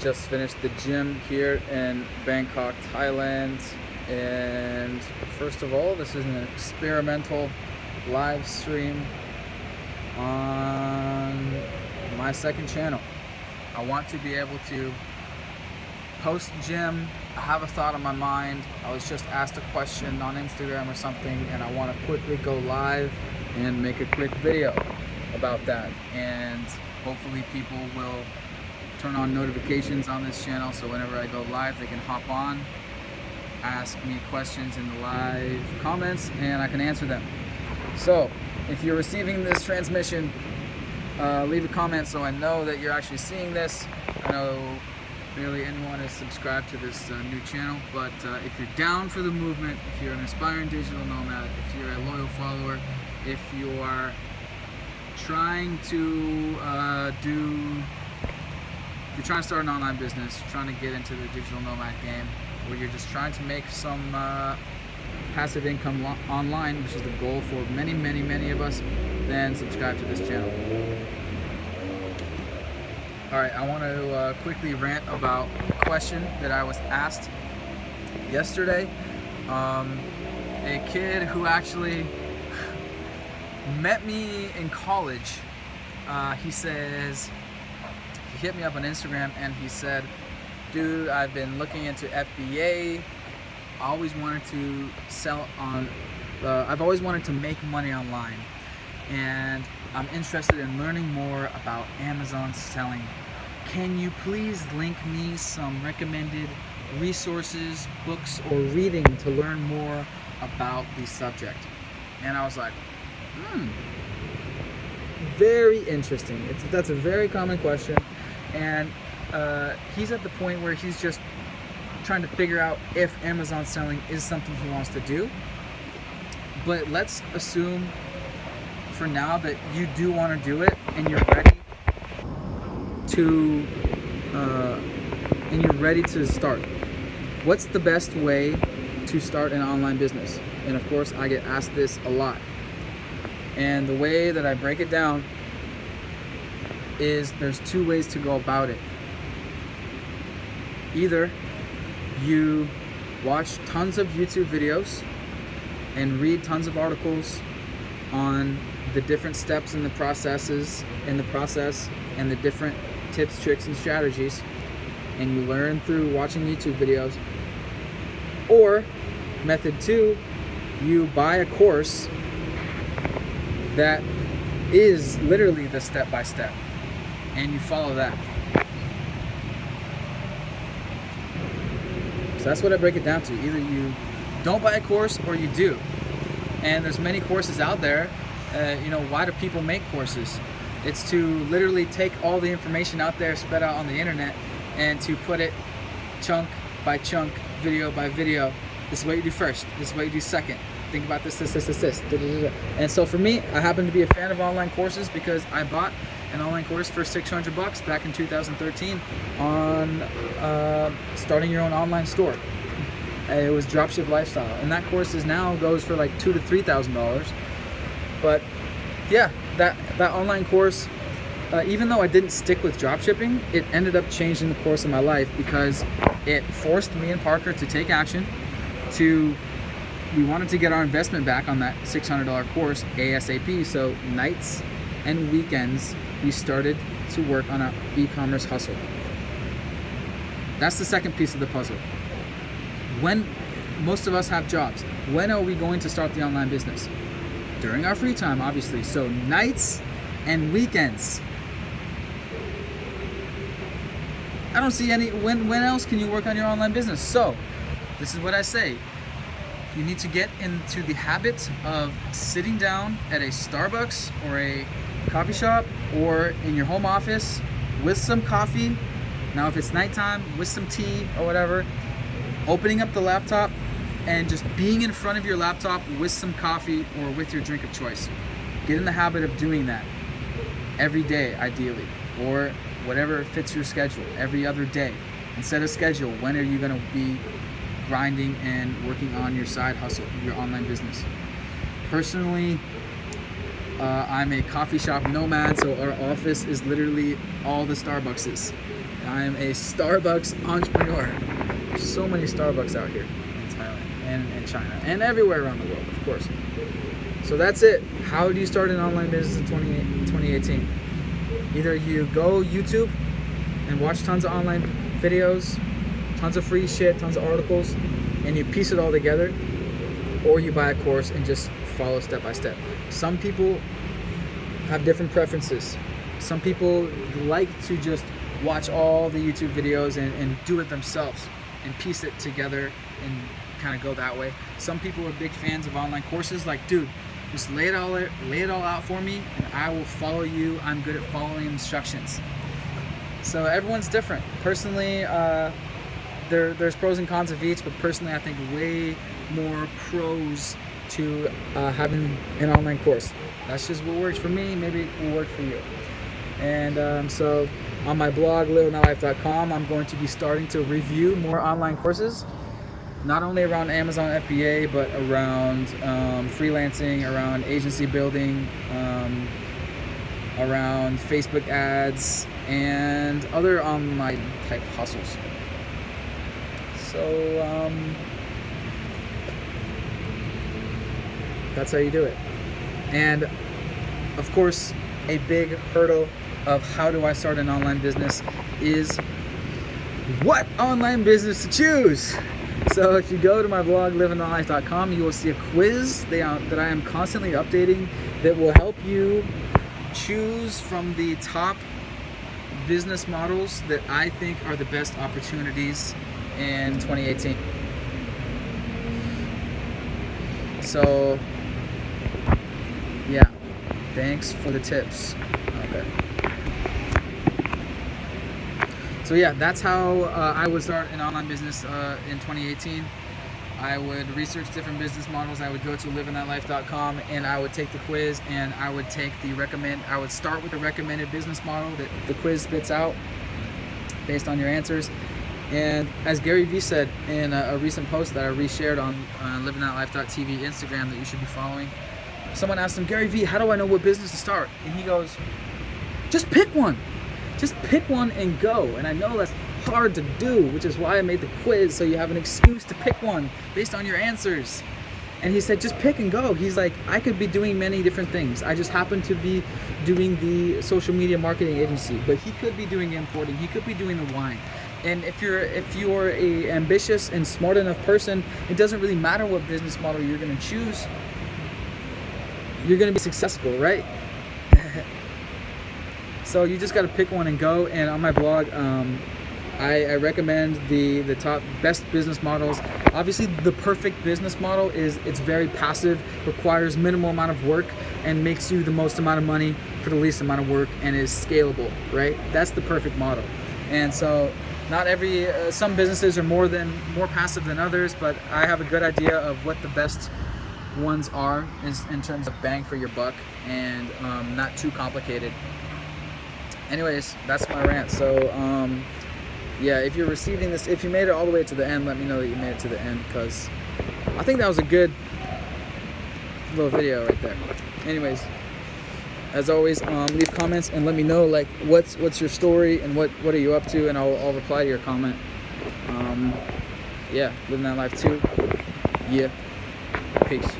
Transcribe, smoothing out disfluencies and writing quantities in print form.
just finished the gym here in Bangkok, Thailand. And first of all, this is an experimental live stream on my second channel. I want to be able to post gym. I have a thought on my mind. I was just asked a question on Instagram or something, and I want to quickly go live and make a quick video about that. And hopefully people will turn on notifications on this channel, so whenever I go live, they can hop on, ask me questions in the live comments, and I can answer them. So if you're receiving this transmission, leave a comment so I know that you're actually seeing this. I know barely anyone is subscribed to this new channel, but if you're down for the movement, if you're an aspiring digital nomad, if you're a loyal follower, if you are trying to if you're trying to start an online business, you're trying to get into the digital nomad game, or you're just trying to make some passive income online, which is the goal for many of us, then subscribe to this channel. Alright, I want to quickly rant about a question that I was asked yesterday. A kid who actually met me in college, he hit me up on Instagram and he said, dude, I've been looking into FBA. I always wanted to sell on, I've always wanted to make money online, and I'm interested in learning more about Amazon selling. Can you please link me some recommended resources, books, or reading to learn more about the subject? And I was like, very interesting. That's a very common question. And he's at the point where he's just trying to figure out if Amazon selling is something he wants to do. But let's assume for now that you do want to do it and you're ready to start. What's the best way to start an online business? And of course, I get asked this a lot. And the way that I break it down is there's two ways to go about it. Either you watch tons of YouTube videos and read tons of articles on the different steps in the process and the different tips, tricks, and strategies, and you learn through watching YouTube videos. Or method two, you buy a course that is literally the step-by-step, and you follow that. So that's what I break it down to. Either you don't buy a course or you do. And there's many courses out there. Why do people make courses? It's to literally take all the information out there spread out on the internet and to put it chunk by chunk, video by video. This is what you do first. This is what you do second. Think about this. And so for me, I happen to be a fan of online courses because I bought an online course for $600 back in 2013 on starting your own online store. It was Dropship Lifestyle, and that course goes for like $2,000 to $3,000. But yeah, that online course, even though I didn't stick with dropshipping, it ended up changing the course of my life because it forced me and Parker to take action. We wanted to get our investment back on that $600 course ASAP. So nights and weekends, we started to work on our e-commerce hustle. That's the second piece of the puzzle. When most of us have jobs, when are we going to start the online business? During our free time, obviously. So nights and weekends. I don't see any, when else can you work on your online business? So this is what I say. You need to get into the habit of sitting down at a Starbucks or a coffee shop or in your home office with some coffee. Now, if it's nighttime, with some tea or whatever, opening up the laptop and just being in front of your laptop with some coffee or with your drink of choice. Get in the habit of doing that every day, ideally, or whatever fits your schedule, every other day. And set a schedule. When are you going to be grinding and working on your side hustle, your online business? Personally, I'm a coffee shop nomad, so our office is literally all the Starbuckses. I am a Starbucks entrepreneur. There's so many Starbucks out here in Thailand and in China and everywhere around the world, of course. So that's it. How do you start an online business in 2018? Either you go YouTube and watch tons of online videos, tons of free shit, tons of articles, and you piece it all together, or you buy a course and just follow step by step. Some people have different preferences. Some people like to just watch all the YouTube videos and do it themselves and piece it together and kind of go that way. Some people are big fans of online courses, like, dude, just lay it all out for me and I will follow you. I'm good at following instructions. So everyone's different. Personally, there's pros and cons of each, but personally I think way more pros to having an online course. That's just what works for me. Maybe it will work for you. And so on my blog, livethatlife.com, I'm going to be starting to review more online courses, not only around Amazon FBA, but around freelancing, around agency building, around Facebook ads, and other online type hustles. So that's how you do it. And of course, a big hurdle of how do I start an online business is what online business to choose. So if you go to my blog, livethatlife.com, you will see a quiz that I am constantly updating that will help you choose from the top business models that I think are the best opportunities in 2018. So yeah, thanks for the tips. Okay. So yeah, that's how I would start an online business in 2018. I would research different business models. I would go to livethatlife.com and I would take the quiz, and I would take I would start with the recommended business model that the quiz spits out based on your answers. And as Gary Vee said in a recent post that I reshared on livingthatlife.tv Instagram that you should be following, someone asked him, Gary Vee, how do I know what business to start? And he goes, just pick one. Just pick one and go. And I know that's hard to do, which is why I made the quiz, so you have an excuse to pick one based on your answers. And he said, just pick and go. He's like, I could be doing many different things. I just happen to be doing the social media marketing agency, but he could be doing importing. He could be doing the wine. And if you're a ambitious and smart enough person, it doesn't really matter what business model you're going to choose. You're going to be successful, right? So you just got to pick one and go. And on my blog, I recommend the top best business models. Obviously, the perfect business model is it's very passive, requires minimal amount of work, and makes you the most amount of money for the least amount of work, and is scalable, right? That's the perfect model. And so not some businesses are more passive than others, but I have a good idea of what the best ones are in terms of bang for your buck, and not too complicated. Anyways, that's my rant. So yeah, if you're receiving this, if you made it all the way to the end, let me know that you made it to the end, because I think that was a good little video right there. Anyways, as always, leave comments and let me know, like, what's your story and what are you up to, and I'll reply to your comment. Yeah, living that life too. Yeah, peace.